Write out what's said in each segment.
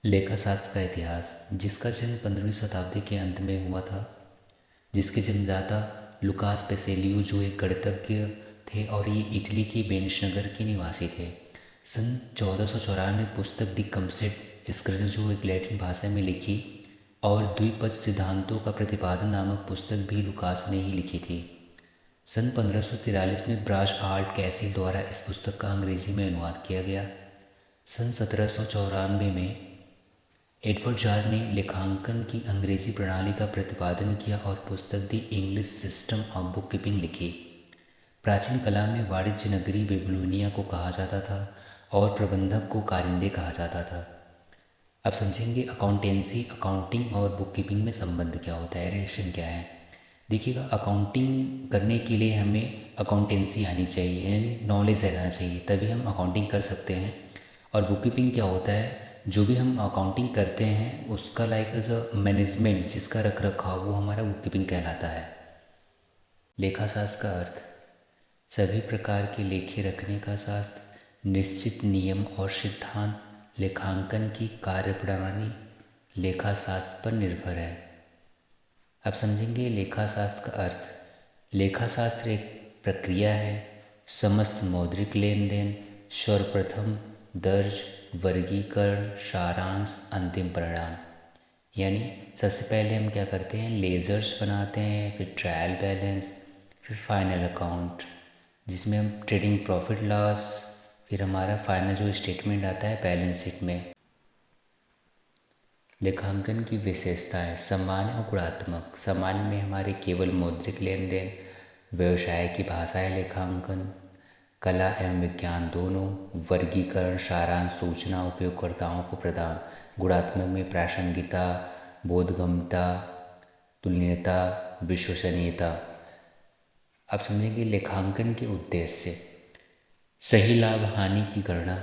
लेखाशास्त्र का इतिहास, जिसका जन्म 15वीं शताब्दी के अंत में हुआ था, जिसके जन्मदाता लुकास पेसेलियो जो एक गणितज्ञ थे और ये इटली के वेनिस नगर के निवासी थे। सन 1494 में पुस्तक डी कम्सेट स्क्रच जो एक लैटिन भाषा में लिखी और द्विपद सिद्धांतों का प्रतिपादन नामक पुस्तक भी लुकास ने ही लिखी थी। सन 1543 में ब्राश आर्ट कैसिल द्वारा इस पुस्तक का अंग्रेजी में अनुवाद किया गया। सन 1794 में एडवर्ड जार ने लेखांकन की अंग्रेजी प्रणाली का प्रतिपादन किया और पुस्तक the English system of bookkeeping लिखी। प्राचीन कला में वाणिज्य नगरी बेबीलोनिया को कहा जाता था और प्रबंधक को कारिंदे कहा जाता था। अब समझेंगे अकाउंटेंसी, अकाउंटिंग और बुक कीपिंग में संबंध क्या होता है, रिलेशन क्या है। देखिएगा, अकाउंटिंग करने के लिए हमें अकाउंटेंसी आनी चाहिए, यानी नॉलेज रहना चाहिए, तभी हम अकाउंटिंग कर सकते हैं। और बुक कीपिंग क्या होता है, जो भी हम अकाउंटिंग करते हैं उसका लाइक एज अ मैनेजमेंट, जिसका रख रखाव, वो हमारा बुक कीपिंग कहलाता है। लेखाशास्त्र का अर्थ सभी प्रकार के लेखे रखने का शास्त्र, निश्चित नियम और सिद्धांत लेखांकन की कार्यप्रणाली लेखाशास्त्र पर निर्भर है। अब समझेंगे लेखाशास्त्र का अर्थ। लेखाशास्त्र एक प्रक्रिया है। समस्त मौद्रिक लेन देन, सर्वप्रथम दर्ज, वर्गीकरण, सारांश, अंतिम परिणाम। यानी सबसे पहले हम क्या करते हैं, लेजर्स बनाते हैं, फिर ट्रायल बैलेंस, फिर फाइनल अकाउंट, जिसमें हम ट्रेडिंग प्रॉफिट लॉस, फिर हमारा फाइनल जो स्टेटमेंट आता है बैलेंस शीट में। लेखांकन की विशेषताएं सामान्य और गुणात्मक। सामान्य में हमारे केवल मौद्रिक लेन देन, व्यवसाय की भाषा है लेखांकन, कला एवं विज्ञान दोनों, वर्गीकरण, सारांश, सूचना उपयोगकर्ताओं को प्रदान। गुणात्मक में प्रासंगिकता, बोधगम्यता, तुलनीयता, विश्वसनीयता। अब समझेंगे लेखांकन के उद्देश्य। सही लाभ हानि की गणना,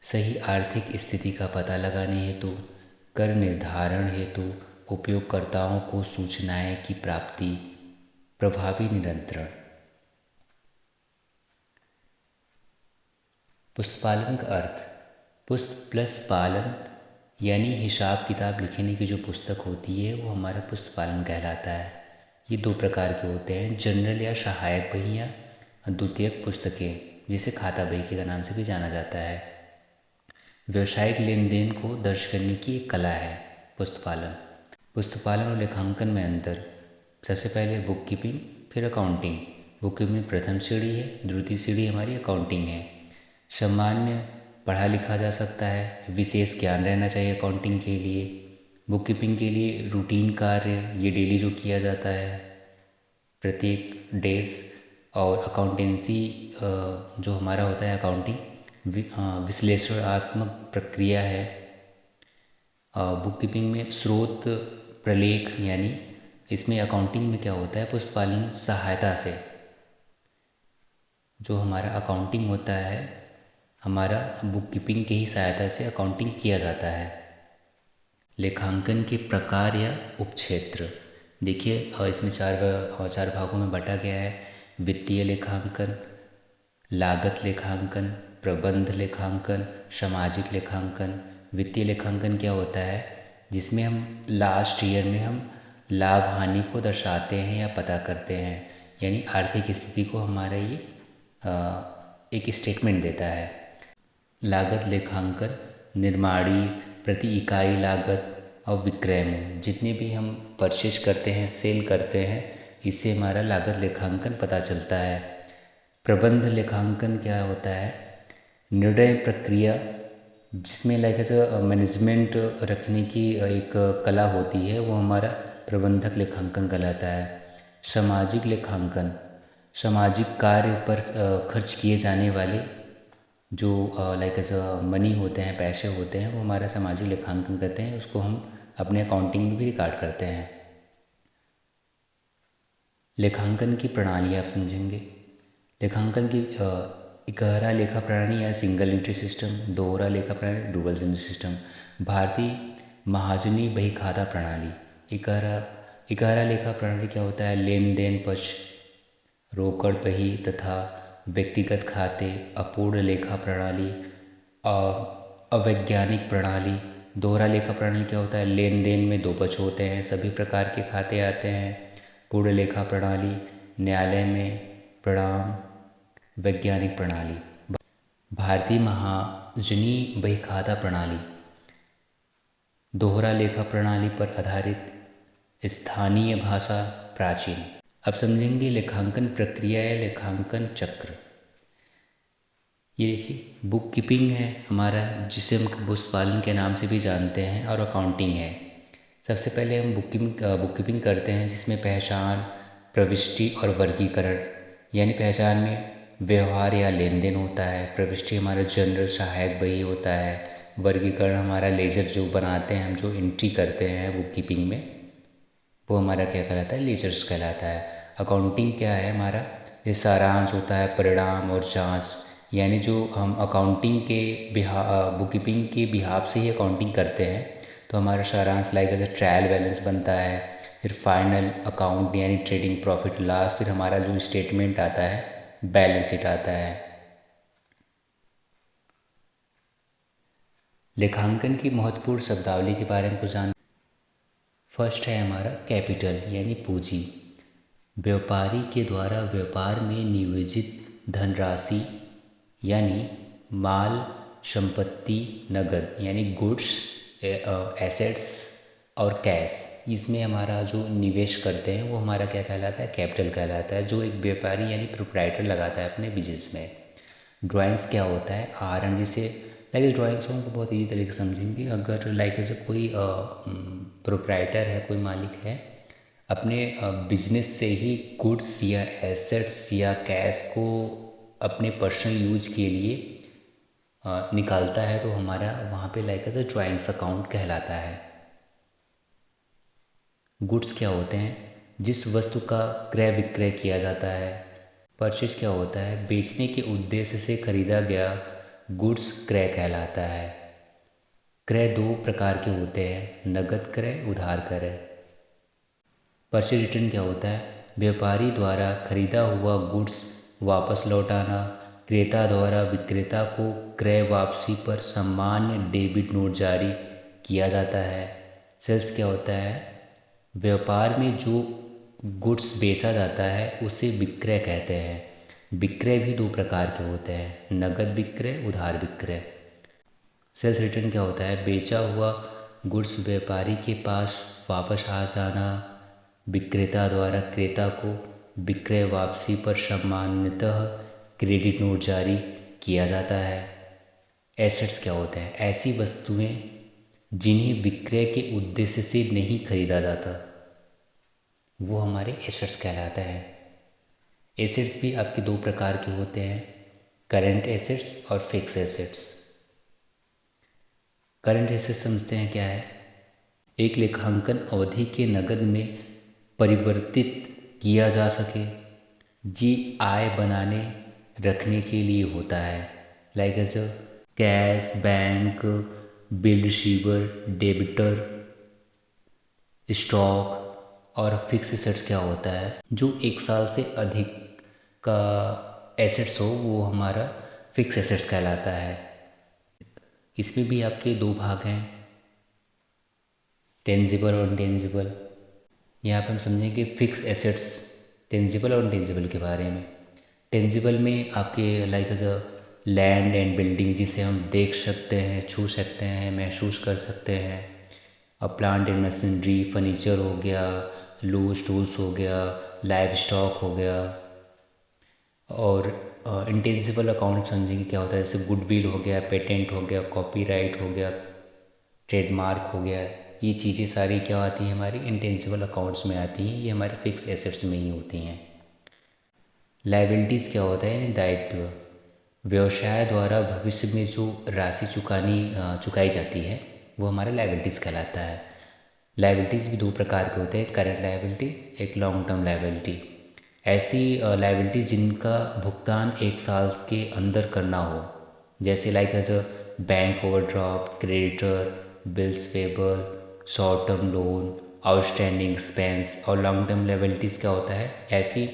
सही आर्थिक स्थिति का पता लगाने हेतु, कर निर्धारण हेतु, उपयोगकर्ताओं को सूचनाएं की प्राप्ति, प्रभावी नियंत्रण। पुस्तपालन का अर्थ। पुस्त प्लस पालन यानी हिसाब किताब लिखने की जो पुस्तक होती है वो हमारा पुस्तपालन कहलाता है। ये दो प्रकार के होते हैं, जनरल या सहायक बहियाँ, द्वितीयक पुस्तकें, जिसे खाता बही के नाम से भी जाना जाता है। व्यवसायिक लेन देन को दर्ज करने की एक कला है पुस्तपालन। पुस्तपालन और लेखांकन में अंतर। सबसे पहले बुक कीपिंग, फिर अकाउंटिंग। बुक कीपिंग प्रथम सीढ़ी है, द्वितीय सीढ़ी हमारी अकाउंटिंग है। सामान्य पढ़ा लिखा जा सकता है, विशेष ज्ञान रहना चाहिए अकाउंटिंग के लिए। बुक कीपिंग के लिए रूटीन कार्य, ये डेली जो किया जाता है प्रत्येक डेज। और अकाउंटेंसी जो हमारा होता है अकाउंटिंग, विश्लेषणात्मक प्रक्रिया है। बुक कीपिंग में स्रोत प्रलेख, यानी इसमें अकाउंटिंग में क्या होता है, पुस्तपालन सहायता से जो हमारा अकाउंटिंग होता है, हमारा बुक कीपिंग की ही सहायता से अकाउंटिंग किया जाता है। लेखांकन के प्रकार या उपक्षेत्र। देखिए, इसमें चार भागों में बांटा गया है। वित्तीय लेखांकन, लागत लेखांकन, प्रबंध लेखांकन, सामाजिक लेखांकन। वित्तीय लेखांकन क्या होता है, जिसमें हम लास्ट ईयर में हम लाभ हानि को दर्शाते हैं या पता करते हैं, यानी आर्थिक स्थिति को हमारा ये एक स्टेटमेंट देता है। लागत लेखांकन निर्माणी, प्रति इकाई लागत और विक्रय मूल्य, जितने भी हम परचेज करते हैं, सेल करते हैं, इससे हमारा लागत लेखांकन पता चलता है। प्रबंध लेखांकन क्या होता है, निर्णय प्रक्रिया, जिसमें लाइक ऐसा मैनेजमेंट रखने की एक कला होती है, वो हमारा प्रबंधक लेखांकन कहलाता है। सामाजिक लेखांकन, सामाजिक कार्य पर खर्च किए जाने वाले जो लाइक ऐसा मनी होते हैं, पैसे होते हैं, वो हमारा सामाजिक लेखांकन करते हैं। उसको हम अपने अकाउंटिंग में भी रिकॉर्ड करते हैं। लेखांकन की प्रणाली आप समझेंगे। लेखांकन की इकहरा लेखा प्रणाली या सिंगल एंट्री सिस्टम, दोहरा लेखा प्रणाली, डुअल एंट्री सिस्टम। भारतीय महाजनी बही खाता प्रणाली। इकहरा लेखा प्रणाली क्या होता है, लेन देन पक्ष, रोकड़ बही तथा व्यक्तिगत खाते, अपूर्ण लेखा प्रणाली, अवैज्ञानिक प्रणाली, दोहरा लेखा प्रणाली क्या होता है? लेन देन में दो पक्ष होते हैं, सभी प्रकार के खाते आते हैं। पूर्ण लेखा प्रणाली न्यायालय में प्रणाम वैज्ञानिक प्रणाली। भारतीय महाजनी बहीखाता प्रणाली दोहरा लेखा प्रणाली पर आधारित स्थानीय भाषा प्राचीन। अब समझेंगे लेखांकन प्रक्रिया या लेखांकन चक्र। ये देखिए बुक कीपिंग है हमारा, जिसे हम पुस्तपालन के नाम से भी जानते हैं, और अकाउंटिंग है। सबसे पहले हम बुक कीपिंग करते हैं, जिसमें पहचान, प्रविष्टि और वर्गीकरण। यानी पहचान में व्यवहार या लेन देन होता है, प्रविष्टि हमारा जनरल सहायक बही होता है, वर्गीकरण हमारा लेजर जो बनाते हैं हम, जो एंट्री करते हैं बुक कीपिंग में, वो हमारा क्या कहलाता है? लेजर्स कहलाता है। अकाउंटिंग क्या है हमारा? ये सारांश होता है, परिणाम और जांच। यानी जो हम अकाउंटिंग के बुक कीपिंग के बिहाफ से ही अकाउंटिंग करते हैं, तो हमारा सारांश लाइक एज ट्रायल बैलेंस बनता है, फिर फाइनल अकाउंट यानी ट्रेडिंग प्रॉफिट लॉस, फिर हमारा जो स्टेटमेंट आता है, बैलेंस शीट आता है। लेखांकन की महत्वपूर्ण शब्दावली के बारे में कुछ जान। फर्स्ट है हमारा कैपिटल यानी पूंजी। व्यापारी के द्वारा व्यापार में नियोजित धनराशि यानी माल, संपत्ति, नगद यानी गुड्स, एसेट्स और कैश, इसमें हमारा जो निवेश करते हैं वो हमारा क्या कहलाता है? कैपिटल कहलाता है, जो एक व्यापारी यानी प्रोप्राइटर लगाता है अपने बिजनेस में। ड्राइंग्स क्या होता है? आर जिसे लाइक ड्राइंग्स को बहुत ईजी तरीके से समझेंगे। अगर लाइक ऐसे कोई प्रोप्राइटर है, कोई मालिक है, अपने बिजनेस से ही गुड्स या एसेट्स या कैश को अपने पर्सनल यूज के लिए निकालता है, तो हमारा वहाँ पे लाइक ऐसे ड्राइंग्स अकाउंट कहलाता है। गुड्स क्या होते हैं? जिस वस्तु का क्रय विक्रय किया जाता है। परचेज क्या होता है? बेचने के उद्देश्य से खरीदा गया गुड्स क्रय कहलाता है। क्रय दो प्रकार के होते हैं, नगद क्रय, उधार क्रय। परचेज रिटर्न क्या होता है? व्यापारी द्वारा खरीदा हुआ गुड्स वापस लौटाना। क्रेता द्वारा विक्रेता को क्रय वापसी पर सामान्य डेबिट नोट जारी किया जाता है। सेल्स क्या होता है? व्यापार में जो गुड्स बेचा जाता है उसे विक्रय कहते हैं। विक्रय भी दो प्रकार के होते हैं, नगद विक्रय, उधार विक्रय। सेल्स रिटर्न क्या होता है? बेचा हुआ गुड्स व्यापारी के पास वापस आ जाना। विक्रेता द्वारा क्रेता को विक्रय वापसी पर सामान्यतः क्रेडिट नोट जारी किया जाता है। एसेट्स क्या होते हैं? ऐसी वस्तुएं जिन्हें विक्रय के उद्देश्य से नहीं खरीदा जाता, वो हमारे एसेट्स कहलाते हैं। एसेट्स भी आपके दो प्रकार के होते हैं, करंट एसेट्स और फिक्स एसेट्स। करंट एसेट्स समझते हैं क्या है? एक लेखांकन अवधि के नकद में परिवर्तित किया जा सके, जी आय बनाने रखने के लिए होता है। Like as cash, bank, bill receiver, debtor, stock. और फिक्स एसेट्स क्या होता है? जो एक साल से अधिक का एसेट्स हो, वो हमारा फिक्स एसेट्स कहलाता है। इसमें भी आपके दो भाग हैं, टेंजिबल और इनटेंजिबल। यहाँ पर हम समझेंगे फिक्स एसेट्स, टेंजिबल और इनटेंजिबल के बारे में। टेंजिबल में आपके like as a land and building, जिसे हम देख सकते हैं, छू सकते हैं, महसूस कर सकते हैं। अब प्लांट एंड मशीनरी, फर्नीचर हो गया, लूज टूल्स हो गया, लाइव स्टॉक हो गया। और इंटेंजिबल अकाउंट समझेंगे क्या होता है, जैसे गुडविल हो गया, पेटेंट हो गया, कॉपीराइट हो गया, ट्रेडमार्क हो गया। ये चीज़ें सारी क्या आती हैं? हमारी इंटेंजिबल अकाउंट्स में आती हैं, ये हमारे फिक्स एसेट्स में ही होती हैं। लायबिलिटीज़ क्या होता है? दायित्व। व्यवसाय द्वारा भविष्य में जो राशि चुकाई जाती है, वो हमारा लायबिलिटीज़ कहलाता है। लायबिलिटीज़ भी दो प्रकार के होते हैं, करंट लायबिलिटी, एक लॉन्ग टर्म लायबिलिटी। ऐसी लायबिलिटीज़ जिनका भुगतान एक साल के अंदर करना हो, जैसे like as a bank overdraft, creditor, bills payable, short term loan, outstanding expense. और लॉन्ग टर्म लायबिलिटीज़ क्या होता है? ऐसी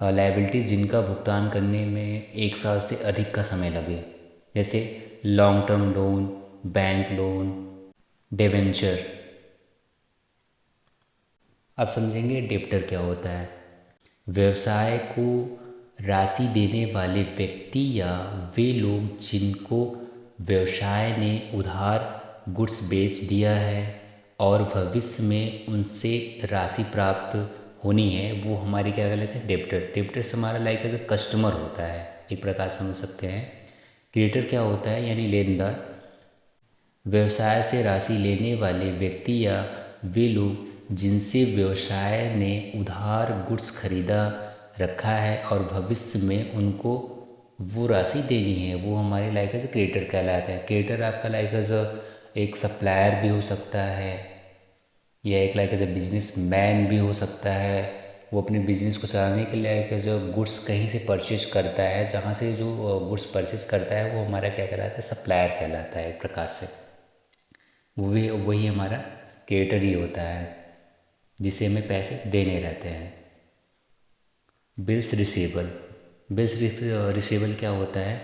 लायबिलिटीज़ जिनका भुगतान करने में एक साल से अधिक का समय लगे, जैसे long term loan, bank loan, debenture. अब समझेंगे डेप्टर क्या होता है। व्यवसाय को राशि देने वाले व्यक्ति या वे लोग जिनको व्यवसाय ने उधार गुड्स बेच दिया है और भविष्य में उनसे राशि प्राप्त होनी है, वो हमारी क्या कहलाते हैं, डेप्टर। डेप्टर से हमारा लाइक एज अ कस्टमर होता है, एक प्रकार समझ सकते हैं। क्रेडिटर क्या होता है, यानी लेनदार। व्यवसाय से राशि लेने वाले व्यक्ति या वे लोग जिनसे व्यवसाय ने उधार गुड्स खरीदा रखा है और भविष्य में उनको वो राशि देनी है, वो हमारे लाइक एज क्रेडिटर कहलाता है। क्रेडिटर आपका लाइक एज एक सप्लायर भी हो सकता है या एक like as a businessman भी हो सकता है। वो अपने बिजनेस को चलाने के लिए लाइक जो गुड्स कहीं से परचेज करता है, जहाँ से जो गुड्स परचेज करता है वो हमारा क्या कहलाता है, सप्लायर कहलाता है एक प्रकार से। वही हमारा क्रेडिटर ही होता है जिसे हमें पैसे देने रहते हैं। Bills receivable. बिल्स रिसीवेबल क्या होता है,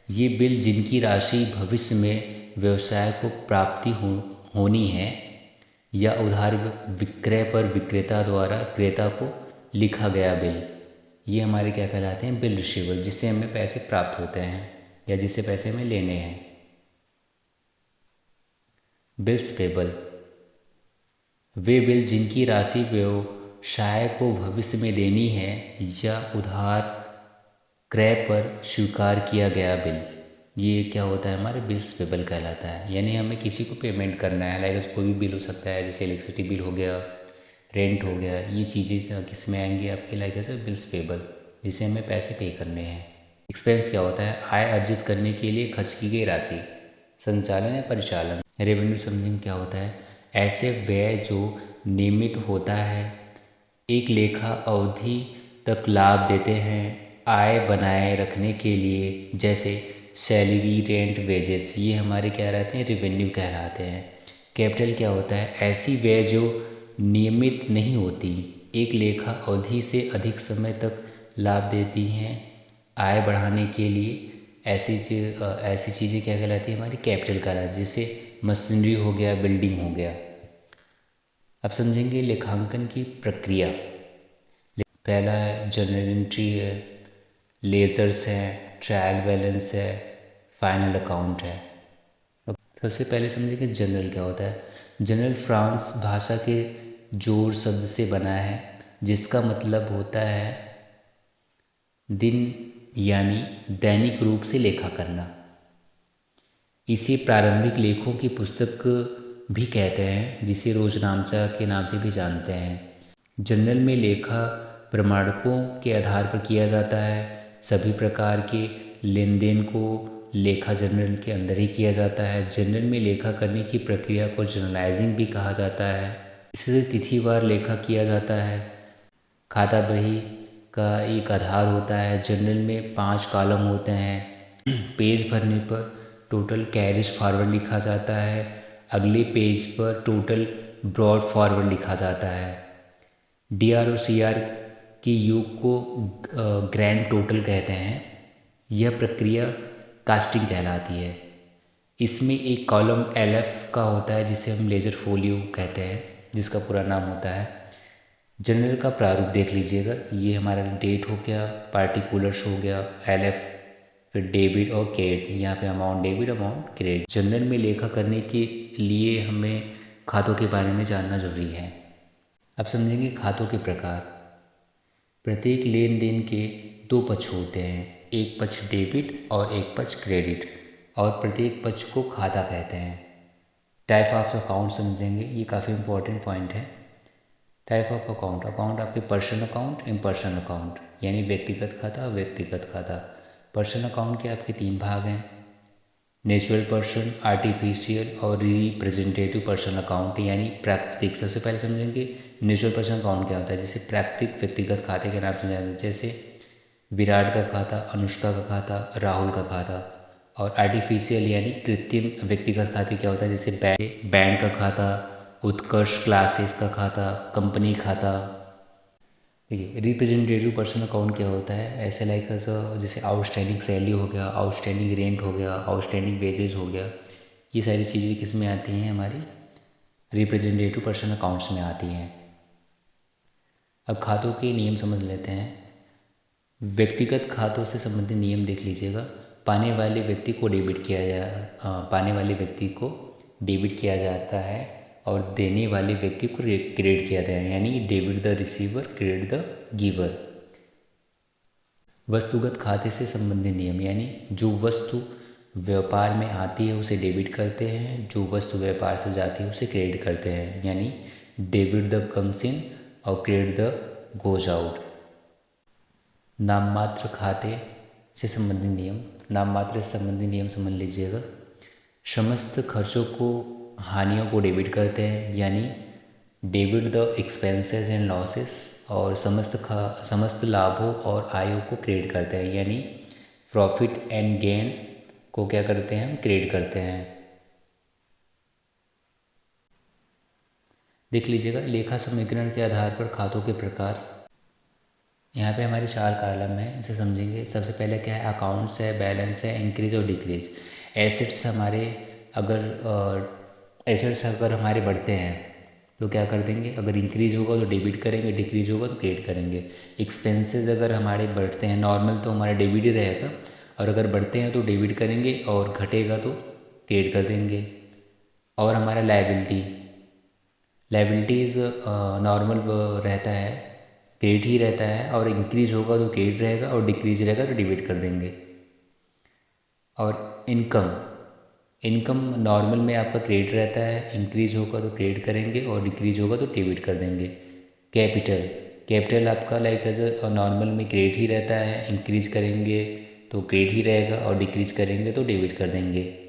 ये बिल जिनकी राशि भविष्य में व्यवसाय को प्राप्ति होनी है या उधार विक्रय पर विक्रेता द्वारा क्रेता को लिखा गया बिल, ये हमारे क्या कहलाते हैं, बिल रिसीवेबल, जिससे हमें पैसे प्राप्त होते हैं या जिससे पैसे हमें लेने हैं। Bills payable. वे बिल जिनकी राशि व्यवसाय को भविष्य में देनी है या उधार क्रय पर स्वीकार किया गया बिल, ये क्या होता है, हमारे बिल्स पेबल कहलाता है। यानी हमें किसी को पेमेंट करना है, लाइक कोई भी बिल हो सकता है, जैसे इलेक्ट्रिसिटी बिल हो गया, रेंट हो गया, ये चीज़ें किस में आएंगी आपके लाइक ऐसे बिल्स पेबल, जिसे हमें पैसे पे करने हैं। एक्सपेंस क्या होता है, आय अर्जित करने के लिए खर्च की गई राशि, संचालन या परिचालन। रेवेन्यू समझिंग क्या होता है, ऐसे व्यय जो नियमित होता है, एक लेखा अवधि तक लाभ देते हैं आय बनाए रखने के लिए, जैसे सैलरी, रेंट, वेजेस, ये हमारे क्या रहते हैं, रेवेन्यू कहलाते हैं। कैपिटल क्या होता है, ऐसी व्यय जो नियमित नहीं होती, एक लेखा अवधि से अधिक समय तक लाभ देती हैं आय बढ़ाने के लिए, ऐसी चीज़ें क्या कहलाती है, हमारी कैपिटल कहलाती है, जैसे मशीनरी हो गया, बिल्डिंग हो गया। अब समझेंगे लेखांकन की प्रक्रिया। पहला है जनरल एंट्री है, लेजर्स है, ट्रायल बैलेंस है, फाइनल अकाउंट है। अब सबसे पहले समझेंगे जनरल क्या होता है। जनरल फ्रांस भाषा के जोर शब्द से बना है जिसका मतलब होता है दिन यानी दैनिक रूप से लेखा करना। इसे प्रारंभिक लेखों की पुस्तक भी कहते हैं, जिसे रोजनामचा के नाम से भी जानते हैं। जनरल में लेखा प्रमाणकों के आधार पर किया जाता है। सभी प्रकार के लेन देन को लेखा जनरल के अंदर ही किया जाता है। जनरल में लेखा करने की प्रक्रिया को जर्नलाइजिंग भी कहा जाता है। इससे तिथिवार लेखा किया जाता है। खाता बही का एक आधार होता है। जनरल में 5 कॉलम होते हैं। पेज भरने पर टोटल कैरेज फॉरवर्ड लिखा जाता है। अगले पेज पर टोटल ब्रॉड फॉरवर्ड लिखा जाता है। डीआर और सीआर के योग को ग्रैंड टोटल कहते हैं। यह प्रक्रिया कास्टिंग कहलाती है। इसमें एक कॉलम एलएफ का होता है जिसे हम लेजर फोलियो कहते हैं, जिसका पूरा नाम होता है। जनरल का प्रारूप देख लीजिएगा, ये हमारा डेट हो गया, पार्टिकुलर्स हो गया, एलएफ, फिर डेबिट और क्रेडिट, यहाँ पे amount debit, amount credit. General में लेखा करने के लिए हमें खातों के बारे में जानना जरूरी है। अब समझेंगे खातों के प्रकार। प्रत्येक लेन देन के 2 पक्ष होते हैं, एक पक्ष डेबिट और एक पक्ष क्रेडिट, और प्रत्येक पक्ष को खाता कहते हैं। टाइप ऑफ अकाउंट समझेंगे, ये काफ़ी इंपॉर्टेंट पॉइंट है। टाइप ऑफ अकाउंट, अकाउंट आपके पर्सनल अकाउंट, इम्पर्सनल अकाउंट, यानी व्यक्तिगत खाता, व्यक्तिगत खाता। पर्सनल अकाउंट के आपके 3 भाग हैं, नेचुरल पर्सन, आर्टिफिशियल और रिप्रेजेंटेटिव पर्सनल अकाउंट, यानी प्राकृतिक। सबसे पहले समझेंगे नेचुरल पर्सनल अकाउंट क्या होता है, जिसे प्राकृतिक व्यक्तिगत खाते के नाम से जाना जाता है, जैसे विराट का खाता, अनुष्का का खाता, राहुल का खाता। और आर्टिफिशियल यानी कृत्रिम व्यक्तिगत खाते क्या होता है, जैसे बैंक का खाता, उत्कर्ष क्लासेस का खाता, कंपनी खाता। ठीक है। रिप्रेजेंटेटिव पर्सनल अकाउंट क्या होता है, ऐसे लाइक जैसे आउटस्टैंडिंग सैलरी हो गया, आउटस्टैंडिंग रेंट हो गया, आउटस्टैंडिंग वेजेज हो गया, ये सारी चीज़ें किस में आती हैं, हमारी रिप्रेजेंटेटिव पर्सन अकाउंट्स में आती हैं। अब खातों के नियम समझ लेते हैं। व्यक्तिगत खातों से संबंधित नियम देख लीजिएगा। पाने वाले व्यक्ति को डेबिट किया जाता है और देने वाले व्यक्ति को क्रेडिट किया जाता है, यानी debit the receiver credit the giver. वस्तुगत खाते से संबंधित नियम, यानी जो वस्तु व्यापार में आती है उसे डेबिट करते हैं, जो वस्तु व्यापार से जाती है उसे क्रेडिट करते हैं, यानी डेबिट द कम्स इन और क्रेडिट द गोज आउट। नाममात्र खाते से संबंधित नियम, नाममात्र से संबंधित नियम समझ लीजिएगा। समस्त खर्चों को, हानियों को डेबिट करते हैं, यानी debit the expenses and losses, और समस्त लाभों और आयों को क्रेडिट करते हैं, यानी प्रॉफिट एंड गेन को क्या करते हैं, हम क्रेडिट करते हैं। देख लीजिएगा लेखा समीकरण के आधार पर खातों के प्रकार। यहाँ पे हमारे 4 कॉलम हैं, इसे समझेंगे। सबसे पहले क्या है, अकाउंट्स है, बैलेंस है, इंक्रीज और डिक्रीज। एसेट्स हमारे अगर हमारे बढ़ते हैं तो क्या कर देंगे, अगर इंक्रीज होगा तो डेबिट करेंगे, डिक्रीज होगा तो क्रेडिट करेंगे। एक्सपेंसेस अगर हमारे बढ़ते हैं, नॉर्मल तो हमारा डेबिट ही रहेगा, और अगर बढ़ते हैं तो डेबिट करेंगे और घटेगा तो क्रेडिट कर देंगे। और हमारा लाइबिलिटीज़ नॉर्मल रहता है, क्रेडिट ही रहता है, और इंक्रीज होगा तो क्रेडिट रहेगा और डिक्रीज रहेगा तो डेबिट कर देंगे। और इनकम नॉर्मल में आपका क्रेडिट रहता है, इंक्रीज होगा तो क्रेडिट करेंगे और डिक्रीज होगा तो डेबिट कर देंगे। कैपिटल आपका लाइक एज नॉर्मल में क्रेडिट ही रहता है, इंक्रीज करेंगे तो क्रेडिट ही रहेगा और डिक्रीज करेंगे तो डेबिट कर देंगे।